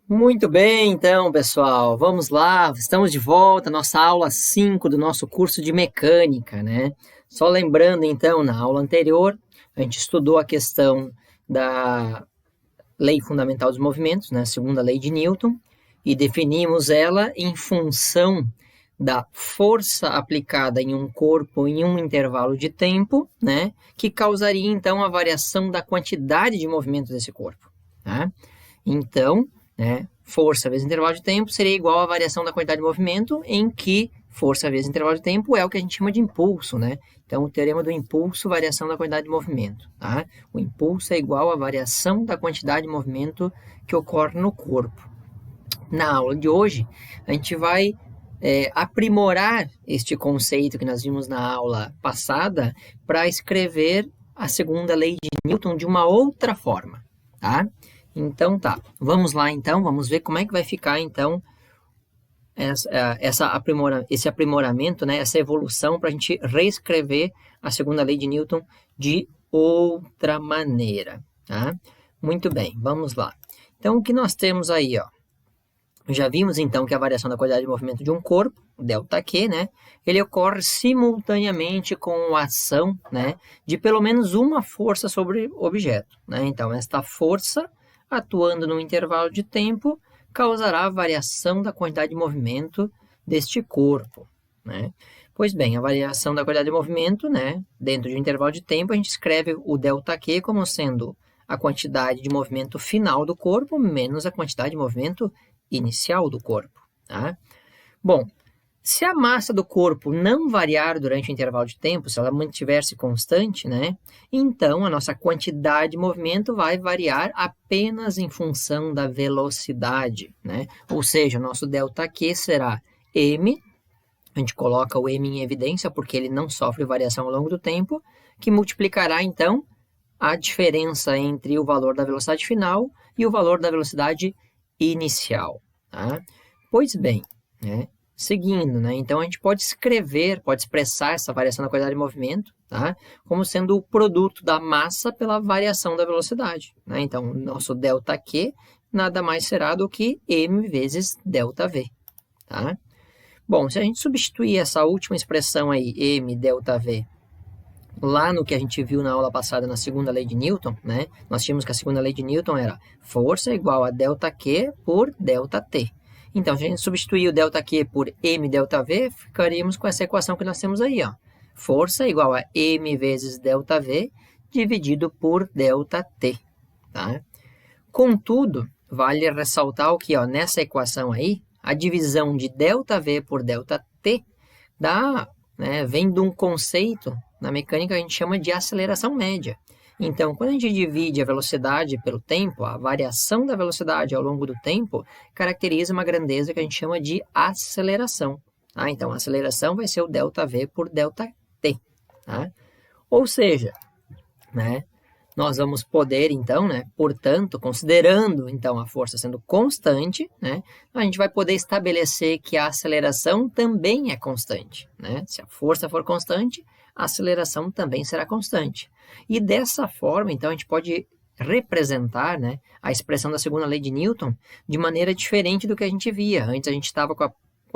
Muito bem, então, pessoal, vamos lá, estamos de volta, nossa aula 5 do nosso curso de mecânica, né? Só lembrando, então, na aula anterior, a gente estudou a questão da lei fundamental dos movimentos, né? A segunda lei de Newton, e definimos ela em função da força aplicada em um corpo em um intervalo de tempo, né? Que causaria, então, a variação da quantidade de movimento desse corpo, tá? Então, né, força vezes intervalo de tempo seria igual à variação da quantidade de movimento, em que força vezes intervalo de tempo é o que a gente chama de impulso, né? Então, o teorema do impulso, variação da quantidade de movimento, tá? O impulso é igual à variação da quantidade de movimento que ocorre no corpo. Na aula de hoje, a gente vai aprimorar este conceito que nós vimos na aula passada para escrever a segunda lei de Newton de uma outra forma, tá? Então tá, vamos lá então, vamos ver como é que vai ficar então esse aprimoramento, né, essa evolução para a gente reescrever a segunda lei de Newton de outra maneira, tá? Muito bem, vamos lá. Então o que nós temos aí, ó? Já vimos então que a variação da quantidade de movimento de um corpo, ΔQ, né, ele ocorre simultaneamente com a ação, né, de pelo menos uma força sobre o objeto, né? Então esta força atuando num intervalo de tempo, causará a variação da quantidade de movimento deste corpo, né? Pois bem, a variação da quantidade de movimento, né, dentro de um intervalo de tempo, a gente escreve o ΔQ como sendo a quantidade de movimento final do corpo menos a quantidade de movimento inicial do corpo, tá? Bom, se a massa do corpo não variar durante o intervalo de tempo, se ela mantiver-se constante, né, então a nossa quantidade de movimento vai variar apenas em função da velocidade, né? Ou seja, o nosso ΔQ será m, a gente coloca o m em evidência porque ele não sofre variação ao longo do tempo, que multiplicará então a diferença entre o valor da velocidade final e o valor da velocidade inicial, tá? Pois bem, né? Seguindo, né? Então, a gente pode escrever, pode expressar essa variação da quantidade de movimento, tá? Como sendo o produto da massa pela variação da velocidade, né? Então, o nosso ΔQ nada mais será do que m vezes ΔV, tá? Bom, se a gente substituir essa última expressão aí, m ΔV, lá no que a gente viu na aula passada na segunda lei de Newton, né? Nós tínhamos que a segunda lei de Newton era força igual a ΔQ por ΔT. Então, se a gente substituir o ΔQ por m ΔV, ficaríamos com essa equação que nós temos aí, ó. Força igual a m vezes ΔV dividido por ΔT, tá? Contudo, vale ressaltar o que, ó, nessa equação aí, a divisão de ΔV por ΔT vem de um conceito na mecânica que a gente chama de aceleração média. Então, quando a gente divide a velocidade pelo tempo, a variação da velocidade ao longo do tempo caracteriza uma grandeza que a gente chama de aceleração. Tá? Então, a aceleração vai ser o ΔV por ΔT. Tá? Ou seja, né, nós vamos poder, então, né, portanto, considerando então, a força sendo constante, né, a gente vai poder estabelecer que a aceleração também é constante. Né? Se a força for constante, a aceleração também será constante. E dessa forma, então, a gente pode representar, né, a expressão da segunda lei de Newton de maneira diferente do que a gente via. Antes a gente estava com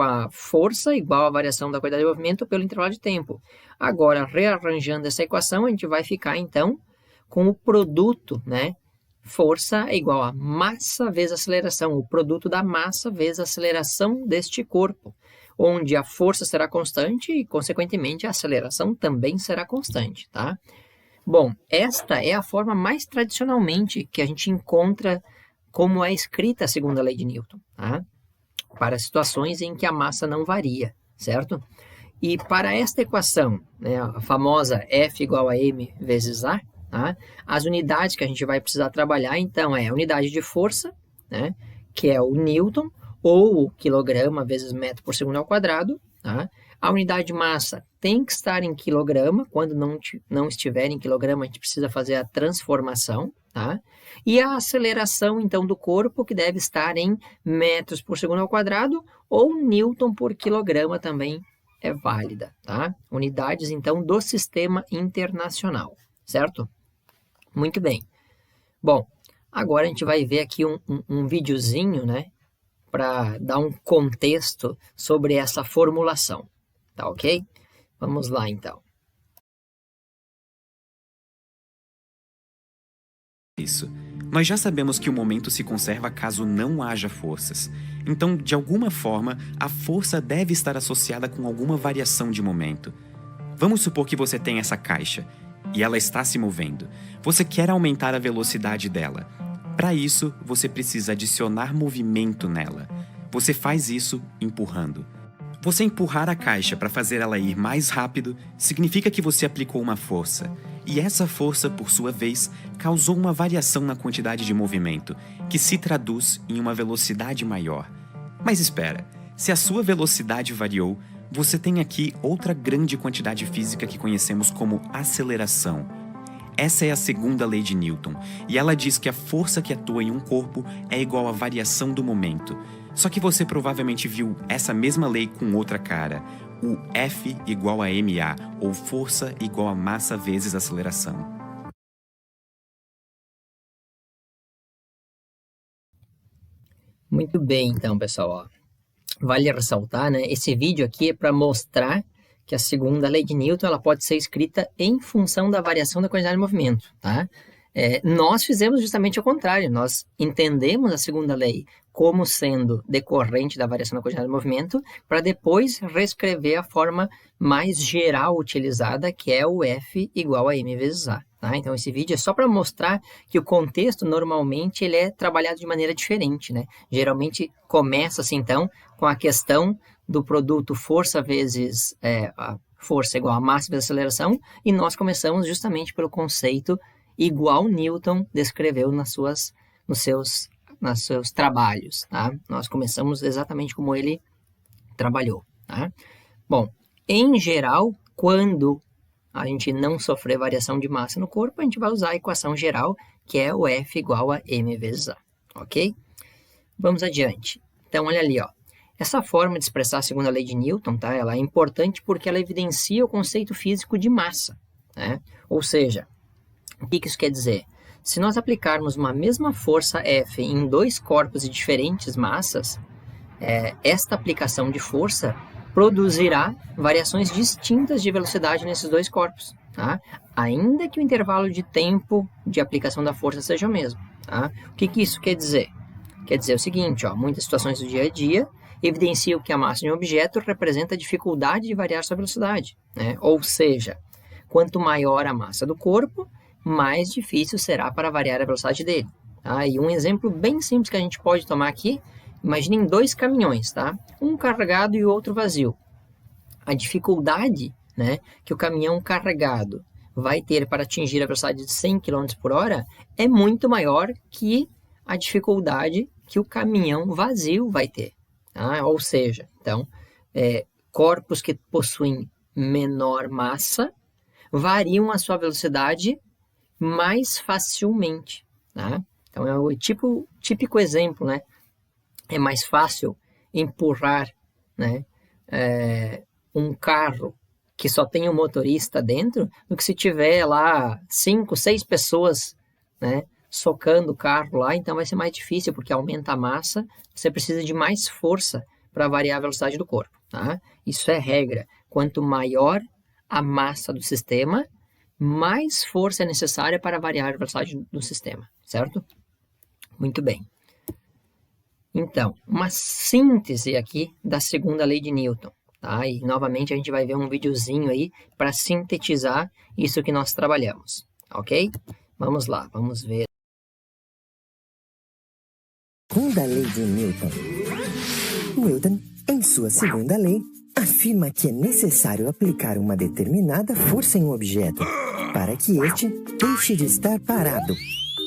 a força igual à variação da quantidade de movimento pelo intervalo de tempo. Agora, rearranjando essa equação, a gente vai ficar, então, com o produto, né? Força é igual a massa vezes aceleração, o produto da massa vezes a aceleração deste corpo, onde a força será constante e, consequentemente, a aceleração também será constante, tá? Bom, esta é a forma mais tradicionalmente que a gente encontra como é escrita a segunda lei de Newton, tá? para situações em que a massa não varia, certo? E para esta equação, né, a famosa F igual a m vezes A, tá? As unidades que a gente vai precisar trabalhar, então, é a unidade de força, né, que é o Newton, ou o quilograma vezes metro por segundo ao quadrado, tá? A unidade de massa tem que estar em quilograma, quando não estiver em quilograma, a gente precisa fazer a transformação, tá? E a aceleração, então, do corpo, que deve estar em metros por segundo ao quadrado, ou Newton por quilograma também é válida, tá? Unidades, então, do sistema internacional, certo? Muito bem. Bom, agora a gente vai ver aqui um videozinho, né, para dar um contexto sobre essa formulação, tá ok? Vamos lá, então. Isso. Nós já sabemos que o momento se conserva caso não haja forças. Então, de alguma forma, a força deve estar associada com alguma variação de momento. Vamos supor que você tem essa caixa e ela está se movendo. Você quer aumentar a velocidade dela. Para isso, você precisa adicionar movimento nela. Você faz isso empurrando. Você empurrar a caixa para fazer ela ir mais rápido significa que você aplicou uma força. E essa força, por sua vez, causou uma variação na quantidade de movimento, que se traduz em uma velocidade maior. Mas espera, se a sua velocidade variou, você tem aqui outra grande quantidade física que conhecemos como aceleração. Essa é a segunda lei de Newton, e ela diz que a força que atua em um corpo é igual à variação do momento. Só que você provavelmente viu essa mesma lei com outra cara, o F igual a ma, ou força igual a massa vezes aceleração. Muito bem, então, pessoal, ó. Vale ressaltar, né? Esse vídeo aqui é para mostrar que a segunda lei de Newton ela pode ser escrita em função da variação da quantidade de movimento, tá? Nós fizemos justamente o contrário, nós entendemos a segunda lei como sendo decorrente da variação da quantidade de movimento, para depois reescrever a forma mais geral utilizada, que é o F igual a m vezes A. Tá? Então, esse vídeo é só para mostrar que o contexto, normalmente, ele é trabalhado de maneira diferente. Né? Geralmente, começa-se, então, com a questão do produto força vezes a força igual a massa vezes a aceleração, e nós começamos justamente pelo conceito igual Newton descreveu nos seus trabalhos, tá? Nós começamos exatamente como ele trabalhou, tá? Bom, em geral, quando a gente não sofrer variação de massa no corpo, a gente vai usar a equação geral, que é o F igual a m vezes A, ok? Vamos adiante. Então, olha ali, ó. Essa forma de expressar a segunda lei de Newton, tá? Ela é importante porque ela evidencia o conceito físico de massa, né? Ou seja, o que isso quer dizer? Se nós aplicarmos uma mesma força F em dois corpos de diferentes massas, esta aplicação de força produzirá variações distintas de velocidade nesses dois corpos, tá? Ainda que o intervalo de tempo de aplicação da força seja o mesmo. Tá? O que isso quer dizer? Quer dizer o seguinte, ó, muitas situações do dia a dia evidenciam que a massa de um objeto representa a dificuldade de variar sua velocidade, né? Ou seja, quanto maior a massa do corpo, mais difícil será para variar a velocidade dele. Tá? E um exemplo bem simples que a gente pode tomar aqui, imaginem dois caminhões, tá? Um carregado e o outro vazio. A dificuldade, né, que o caminhão carregado vai ter para atingir a velocidade de 100 km por hora é muito maior que a dificuldade que o caminhão vazio vai ter. Tá? Ou seja, então, corpos que possuem menor massa variam a sua velocidade mais facilmente, tá? Então, é o típico exemplo, né? É mais fácil empurrar, né, um carro que só tem um motorista dentro do que se tiver lá 5, 6 pessoas, né, socando o carro lá, então vai ser mais difícil, porque aumenta a massa, você precisa de mais força para variar a velocidade do corpo, tá? Isso é regra. Quanto maior a massa do sistema, mais força é necessária para variar a velocidade do sistema, certo? Muito bem. Então, uma síntese aqui da segunda lei de Newton, tá? E novamente a gente vai ver um videozinho aí para sintetizar isso que nós trabalhamos, ok? Vamos lá, vamos ver. Segunda lei de Newton. Newton, em sua segunda lei, afirma que é necessário aplicar uma determinada força em um objeto para que este deixe de estar parado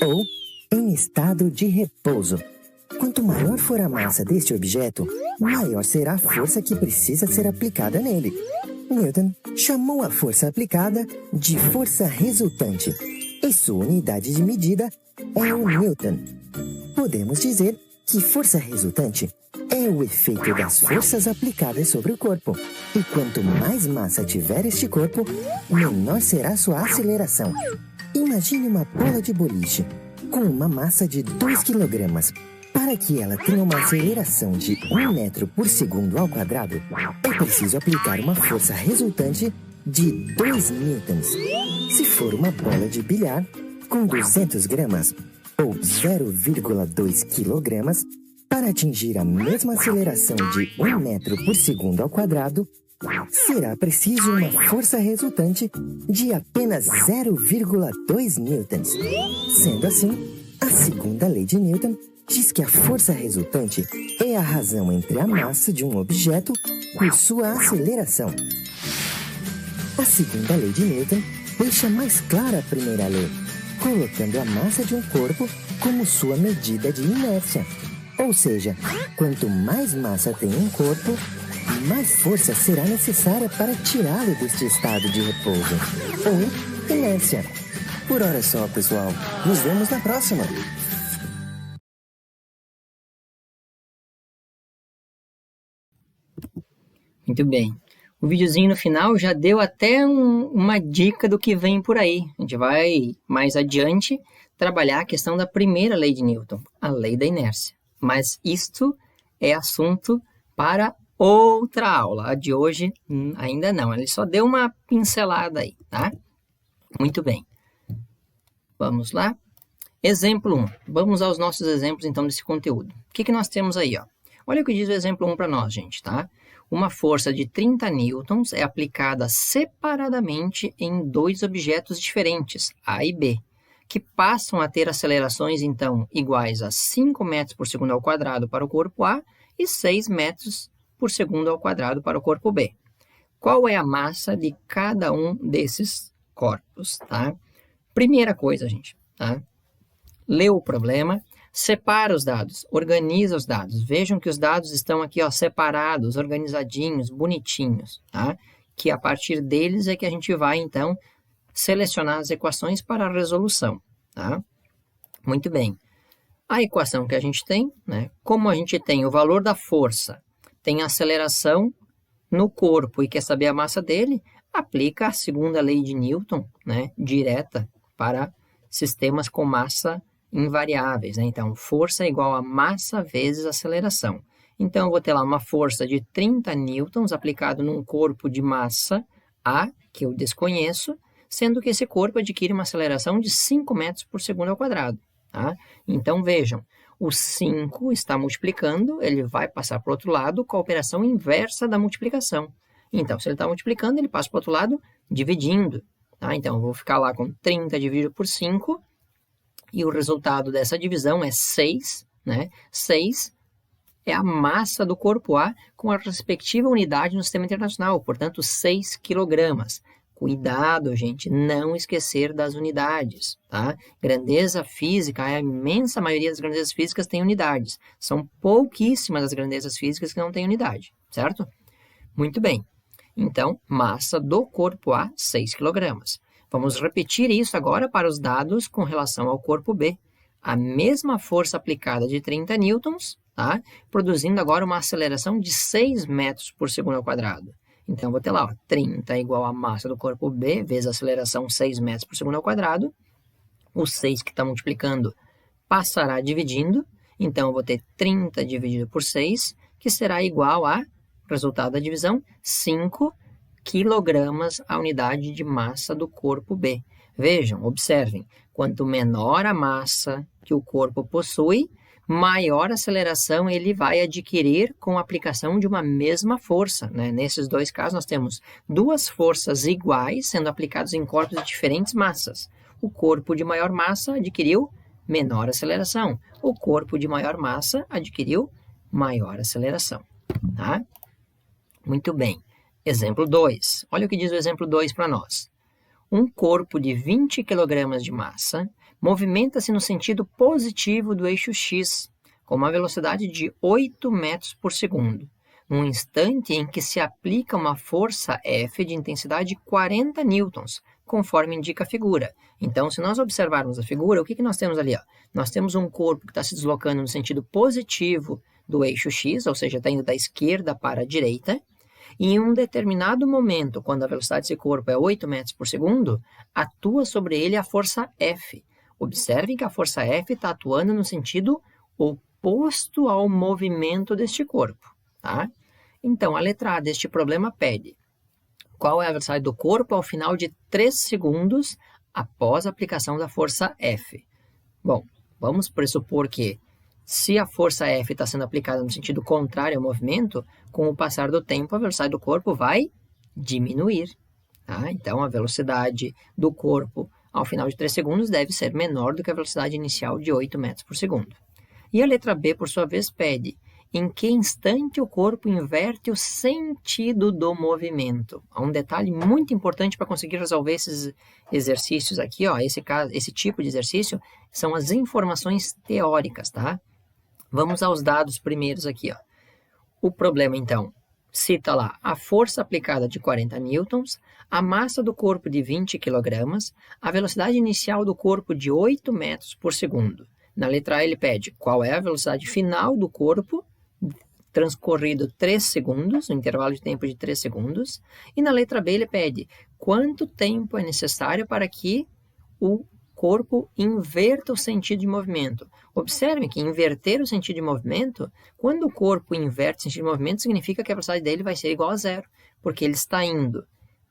ou em estado de repouso. Quanto maior for a massa deste objeto, maior será a força que precisa ser aplicada nele. Newton chamou a força aplicada de força resultante, e sua unidade de medida é o Newton. Podemos dizer que força resultante é o efeito das forças aplicadas sobre o corpo. E quanto mais massa tiver este corpo, menor será sua aceleração. Imagine uma bola de boliche com uma massa de 2 kg. Para que ela tenha uma aceleração de 1 metro por segundo ao quadrado, é preciso aplicar uma força resultante de 2 newtons. Se for uma bola de bilhar com 200 gramas, ou 0,2 kg, para atingir a mesma aceleração de 1 metro por segundo ao quadrado, será preciso uma força resultante de apenas 0,2 newtons. Sendo assim, a segunda lei de Newton diz que a força resultante é a razão entre a massa de um objeto por sua aceleração. A segunda lei de Newton deixa mais clara a primeira lei, colocando a massa de um corpo como sua medida de inércia. Ou seja, quanto mais massa tem um corpo, mais força será necessária para tirá-lo deste estado de repouso, ou inércia. Por hora só, pessoal. Nos vemos na próxima! Muito bem. O videozinho no final já deu até uma dica do que vem por aí. A gente vai, mais adiante, trabalhar a questão da primeira lei de Newton, a lei da inércia. Mas isto é assunto para outra aula. A de hoje ainda não. Ele só deu uma pincelada aí, tá? Muito bem. Vamos lá. Exemplo 1. Vamos aos nossos exemplos, então, desse conteúdo. O que nós temos aí, ó? Olha o que diz o exemplo 1 para nós, gente, tá? Uma força de 30 newtons é aplicada separadamente em 2 objetos diferentes, A e B, que passam a ter acelerações, então, iguais a 5 metros por segundo ao quadrado para o corpo A e 6 metros por segundo ao quadrado para o corpo B. Qual é a massa de cada um desses corpos, tá? Primeira coisa, gente, tá? Lê o problema, separa os dados, organiza os dados. Vejam que os dados estão aqui, ó, separados, organizadinhos, bonitinhos, tá? Que a partir deles é que a gente vai, então, selecionar as equações para a resolução, tá? Muito bem. A equação que a gente tem, né? Como a gente tem o valor da força, tem a aceleração no corpo e quer saber a massa dele, aplica a segunda lei de Newton, né? Direta para sistemas com massa invariáveis, né? Então, força é igual a massa vezes aceleração. Então, eu vou ter lá uma força de 30 newtons aplicado num corpo de massa A, que eu desconheço, sendo que esse corpo adquire uma aceleração de 5 metros por segundo ao quadrado, tá? Então, vejam, o 5 está multiplicando, ele vai passar para o outro lado com a operação inversa da multiplicação. Então, se ele está multiplicando, ele passa para o outro lado dividindo, tá? Então, eu vou ficar lá com 30 dividido por 5, e o resultado dessa divisão é 6, né? 6 é a massa do corpo A com a respectiva unidade no sistema internacional, portanto, 6 quilogramas. Cuidado, gente, não esquecer das unidades, tá? Grandeza física, a imensa maioria das grandezas físicas tem unidades. São pouquíssimas as grandezas físicas que não têm unidade, certo? Muito bem. Então, massa do corpo A, 6 quilogramas. Vamos repetir isso agora para os dados com relação ao corpo B. A mesma força aplicada de 30 newtons, tá? Produzindo agora uma aceleração de 6 metros por segundo ao quadrado. Então, vou ter lá, ó, 30 é igual a massa do corpo B, vezes a aceleração 6 metros por segundo ao quadrado. O 6 que está multiplicando passará dividindo. Então, eu vou ter 30 dividido por 6, que será igual a, resultado da divisão, 5 quilogramas a unidade de massa do corpo B. Vejam, observem, quanto menor a massa que o corpo possui, maior aceleração ele vai adquirir com a aplicação de uma mesma força, né? Nesses dois casos, nós temos duas forças iguais sendo aplicadas em corpos de diferentes massas. O corpo de maior massa adquiriu menor aceleração. O corpo de maior massa adquiriu maior aceleração. tá? Muito bem. Exemplo 2. Olha o que diz o exemplo 2 para nós. Um corpo de 20 kg de massa movimenta-se no sentido positivo do eixo x, com uma velocidade de 8 metros por segundo, num instante em que se aplica uma força F de intensidade 40 newtons, conforme indica a figura. Então, se nós observarmos a figura, o que nós temos ali? Ó? Nós temos um corpo que está se deslocando no sentido positivo do eixo x, ou seja, está indo da esquerda para a direita, e em um determinado momento, quando a velocidade desse corpo é 8 metros por segundo, atua sobre ele a força F. Observem que a força F está atuando no sentido oposto ao movimento deste corpo. Tá? Então, a letra A deste problema pede qual é a velocidade do corpo ao final de 3 segundos após a aplicação da força F. Bom, vamos pressupor que se a força F está sendo aplicada no sentido contrário ao movimento, com o passar do tempo, a velocidade do corpo vai diminuir. Tá? Então, a velocidade do corpo ao final de 3 segundos deve ser menor do que a velocidade inicial de 8 metros por segundo. E a letra B, por sua vez, pede em que instante o corpo inverte o sentido do movimento. Há um detalhe muito importante para conseguir resolver esses exercícios aqui, ó, esse tipo de exercício, são as informações teóricas, tá? Vamos aos dados primeiros aqui, ó. O problema, então, cita lá a força aplicada de 40 newtons, a massa do corpo de 20 kg, a velocidade inicial do corpo de 8 metros por segundo. Na letra A ele pede qual é a velocidade final do corpo, transcorrido 3 segundos, no intervalo de tempo de 3 segundos. E na letra B ele pede quanto tempo é necessário para que o corpo inverta o sentido de movimento. Observem que inverter o sentido de movimento, quando o corpo inverte o sentido de movimento, significa que a velocidade dele vai ser igual a zero, porque ele está indo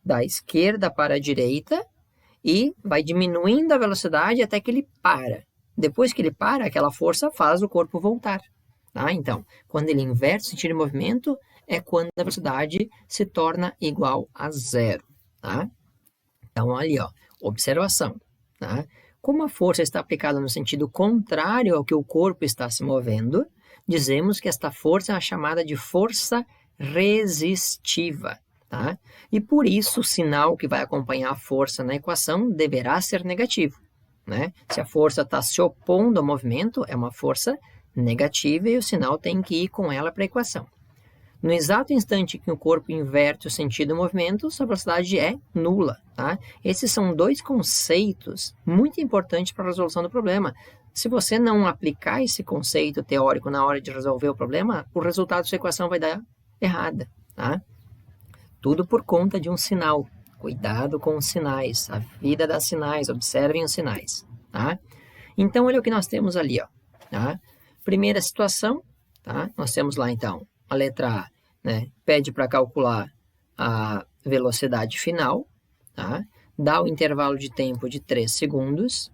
da esquerda para a direita e vai diminuindo a velocidade até que ele para. Depois que ele para, aquela força faz o corpo voltar. Tá? Então, quando ele inverte o sentido de movimento, é quando a velocidade se torna igual a zero. Tá? Então, ali, ó, observação. Tá? Como a força está aplicada no sentido contrário ao que o corpo está se movendo, dizemos que esta força é a chamada de força resistiva. Tá? E por isso o sinal que vai acompanhar a força na equação deverá ser negativo. Né? Se a força está se opondo ao movimento, é uma força negativa e o sinal tem que ir com ela para a equação. No exato instante que o corpo inverte o sentido do movimento, sua velocidade é nula. Tá? Esses são dois conceitos muito importantes para a resolução do problema. Se você não aplicar esse conceito teórico na hora de resolver o problema, o resultado da sua equação vai dar errada. Tá? Tudo por conta de um sinal. Cuidado com os sinais, a vida dá sinais, observem os sinais. Tá? Então, olha o que nós temos ali. Ó, tá? Primeira situação, tá? Nós temos lá então a letra A, né? Pede para calcular a velocidade final, tá? Dá o intervalo de tempo de 3 segundos,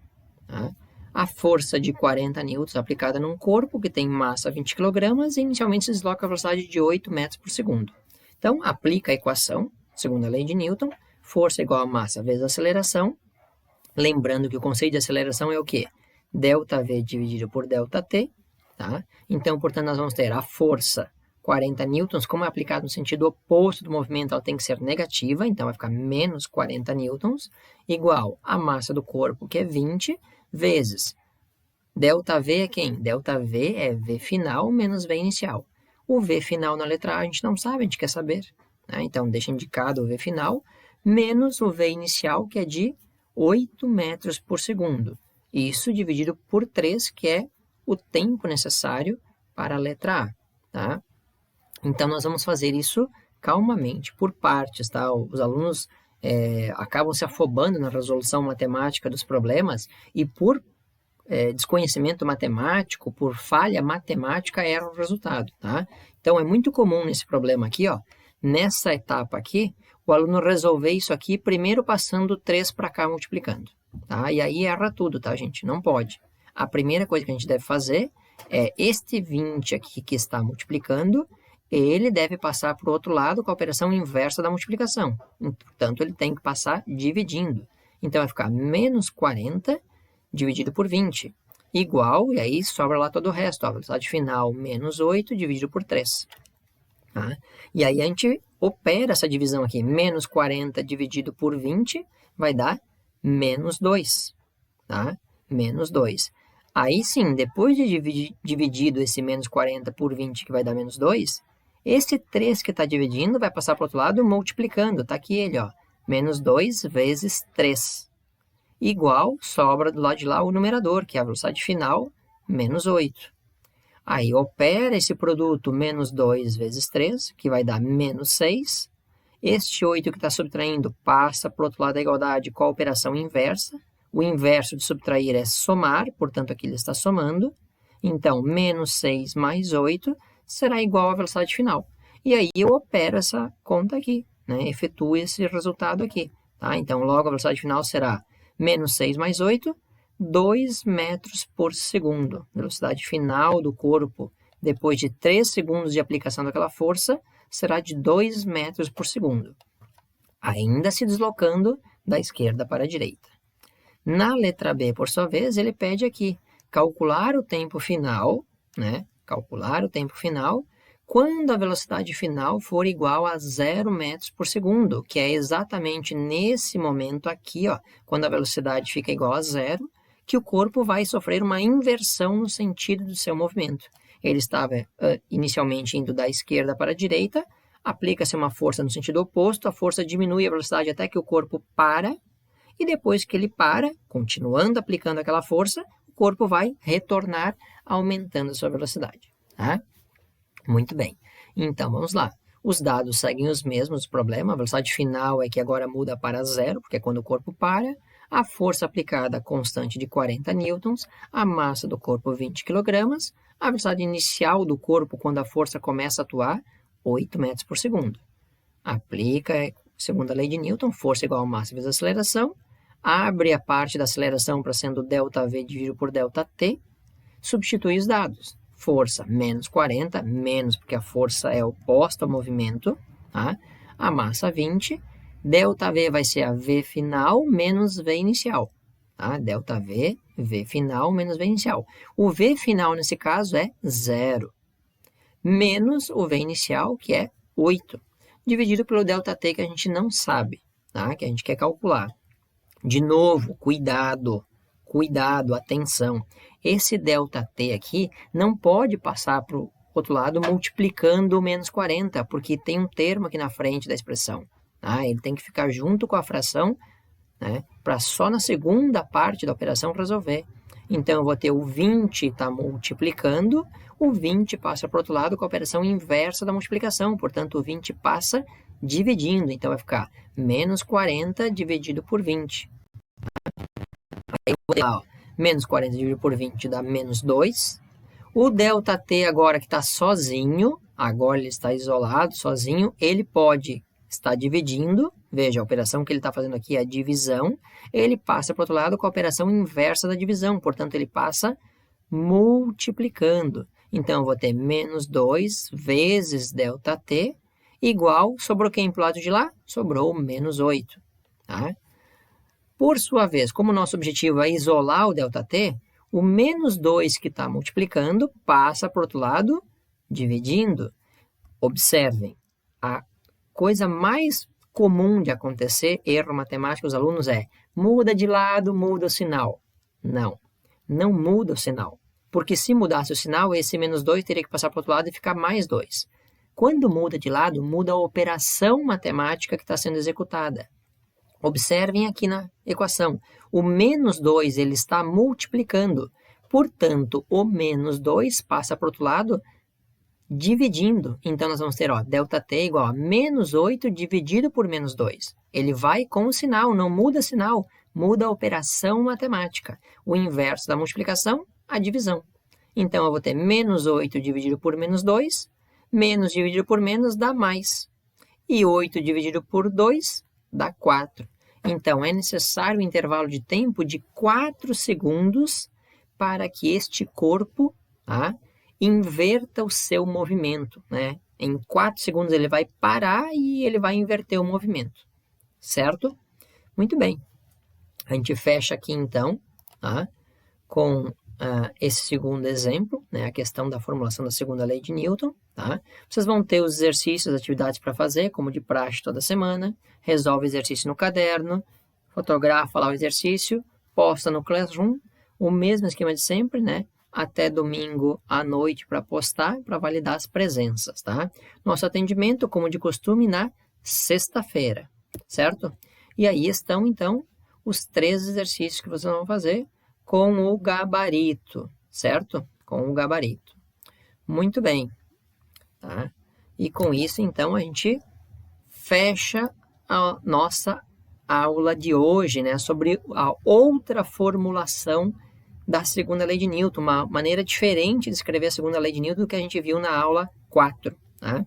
tá? A força de 40 newtons aplicada num corpo que tem massa 20 kg e inicialmente se desloca a velocidade de 8 metros por segundo. Então, aplica a equação, segundo a lei de Newton, força igual a massa vezes a aceleração. Lembrando que o conceito de aceleração é o quê? Δv dividido por ΔT. Tá? Então, portanto, nós vamos ter a força 40 newtons, como é aplicado no sentido oposto do movimento, ela tem que ser negativa, então vai ficar menos 40 newtons, igual a massa do corpo, que é 20, vezes ΔV é quem? ΔV é V final menos V inicial. O V final na letra A a gente não sabe, a gente quer saber. Né? Então, deixa indicado o V final, menos o V inicial, que é de 8 metros por segundo. Isso dividido por 3, que é o tempo necessário para a letra A. Tá? Então, nós vamos fazer isso calmamente, por partes. Tá? Os alunos acabam se afobando na resolução matemática dos problemas e por desconhecimento matemático, por falha matemática, erra o resultado. Tá? Então, é muito comum nesse problema aqui, ó, nessa etapa aqui, o aluno resolver isso aqui primeiro passando 3 para cá multiplicando. Tá? E aí erra tudo, tá, gente? Não pode. A primeira coisa que a gente deve fazer é este 20 aqui que está multiplicando, ele deve passar para o outro lado com a operação inversa da multiplicação. Portanto, ele tem que passar dividindo. Então, vai ficar menos 40 dividido por 20, igual, e aí sobra lá todo o resto. A velocidade final, menos 8 dividido por 3. Tá? E aí a gente opera essa divisão aqui. Menos 40 dividido por 20 vai dar menos 2. Tá? Menos 2. Aí sim, depois de dividido esse menos 40 por 20, que vai dar menos 2, esse 3 que está dividindo vai passar para o outro lado multiplicando. Está aqui ele, ó. Menos 2 vezes 3. Igual, sobra do lado de lá o numerador, que é a velocidade final, menos 8. Aí opera esse produto menos 2 vezes 3, que vai dar menos 6. Este 8 que está subtraindo passa para o outro lado da igualdade com a operação inversa. O inverso de subtrair é somar, portanto, aqui ele está somando. Então, menos 6 mais 8 será igual à velocidade final. E aí eu opero essa conta aqui, né? Efetuo esse resultado aqui. Tá? Então, logo a velocidade final será menos 6 mais 8, 2 metros por segundo. Velocidade final do corpo, depois de 3 segundos de aplicação daquela força, será de 2 metros por segundo. Ainda se deslocando da esquerda para a direita. Na letra B, por sua vez, ele pede aqui calcular o tempo final, né? Calcular o tempo final quando a velocidade final for igual a 0 metros por segundo, que é exatamente nesse momento aqui, ó, quando a velocidade fica igual a 0, que o corpo vai sofrer uma inversão no sentido do seu movimento. Ele estava inicialmente indo da esquerda para a direita, aplica-se uma força no sentido oposto, a força diminui a velocidade até que o corpo para, e depois que ele para, continuando aplicando aquela força, o corpo vai retornar aumentando a sua velocidade. Tá? Muito bem. Então, vamos lá. Os dados seguem os mesmos, o problema, a velocidade final é que agora muda para 0, porque é quando o corpo para, a força aplicada constante de 40 newtons, a massa do corpo 20 kg, a velocidade inicial do corpo quando a força começa a atuar, 8 metros por segundo. Aplica, segundo a lei de Newton, força igual a massa vezes aceleração, abre a parte da aceleração para sendo ΔV dividido por ΔT, substitui os dados. Força menos 40, menos porque a força é oposta ao movimento, tá? A massa 20, ΔV vai ser a V final menos V inicial, tá? ΔV, V final menos V inicial. O V final nesse caso é 0, menos o V inicial, que é 8, dividido pelo ΔT que a gente não sabe, tá? Que a gente quer calcular. De novo, cuidado, atenção. Esse ΔT aqui não pode passar para o outro lado multiplicando o menos 40, porque tem um termo aqui na frente da expressão. Tá? Ele tem que ficar junto com a fração, né, para só na segunda parte da operação resolver. Então, eu vou ter o 20 está multiplicando, o 20 passa para o outro lado com a operação inversa da multiplicação, portanto, o 20 passa dividindo, então vai ficar menos 40 dividido por 20. Aí eu vou ter lá, ó, menos 40 dividido por 20 dá menos 2. O ΔT agora que está sozinho, agora ele está isolado, sozinho, ele pode estar dividindo. Veja, a operação que ele está fazendo aqui é a divisão. Ele passa para o outro lado com a operação inversa da divisão, portanto, ele passa multiplicando. Então, eu vou ter menos 2 vezes ΔT igual, sobrou quem para o lado de lá? Sobrou menos 8. Tá? Por sua vez, como o nosso objetivo é isolar o ΔT, o menos 2 que está multiplicando passa para o outro lado dividindo. Observem, a coisa mais comum de acontecer, erro matemático dos alunos é muda de lado, muda o sinal. Não muda o sinal. Porque se mudasse o sinal, esse menos 2 teria que passar para o outro lado e ficar mais 2. Quando muda de lado, muda a operação matemática que está sendo executada. Observem aqui na equação. O menos 2 ele está multiplicando. Portanto, o menos 2 passa para o outro lado dividindo. Então, nós vamos ter ΔT igual a menos 8 dividido por menos 2. Ele vai com o sinal, não muda sinal, muda a operação matemática. O inverso da multiplicação, a divisão. Então, eu vou ter menos 8 dividido por menos 2, menos dividido por menos dá mais. E 8 dividido por 2 dá 4. Então, é necessário um intervalo de tempo de 4 segundos para que este corpo inverta o seu movimento. Né? Em 4 segundos ele vai parar e ele vai inverter o movimento. Certo? Muito bem. A gente fecha aqui, então, com esse segundo exemplo, né, a questão da formulação da segunda lei de Newton, tá? Vocês vão ter os exercícios, atividades para fazer, como de praxe toda semana, resolve o exercício no caderno, fotografa lá o exercício, posta no Classroom, o mesmo esquema de sempre, né? Até domingo à noite para postar, para validar as presenças, tá? Nosso atendimento, como de costume, na sexta-feira, certo? E aí estão, então, os 3 exercícios que vocês vão fazer com o gabarito, certo? Com o gabarito. Muito bem, tá? E com isso, então, a gente fecha a nossa aula de hoje, né? Sobre a outra formulação da segunda lei de Newton, uma maneira diferente de escrever a segunda lei de Newton do que a gente viu na aula 4, tá?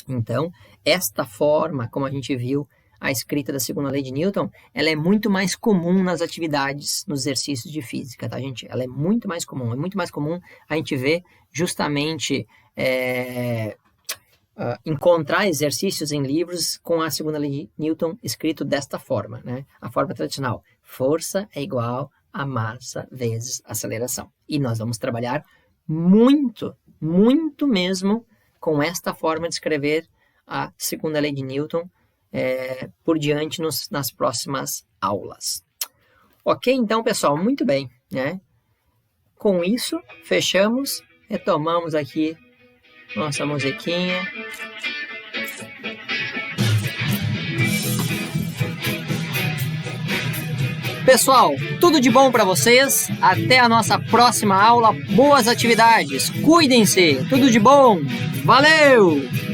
Então, esta forma, como a gente viu a escrita da segunda lei de Newton, ela é muito mais comum nas atividades, nos exercícios de física, tá, gente? Ela é muito mais comum a gente ver justamente encontrar exercícios em livros com a segunda lei de Newton escrito desta forma, né? A forma tradicional, força é igual a massa vezes aceleração. E nós vamos trabalhar muito, muito mesmo com esta forma de escrever a segunda lei de Newton por diante nas próximas aulas. Ok, então, pessoal, muito bem, né? Com isso, fechamos, retomamos aqui nossa musiquinha. Pessoal, tudo de bom para vocês. Até a nossa próxima aula. Boas atividades. Cuidem-se. Tudo de bom. Valeu!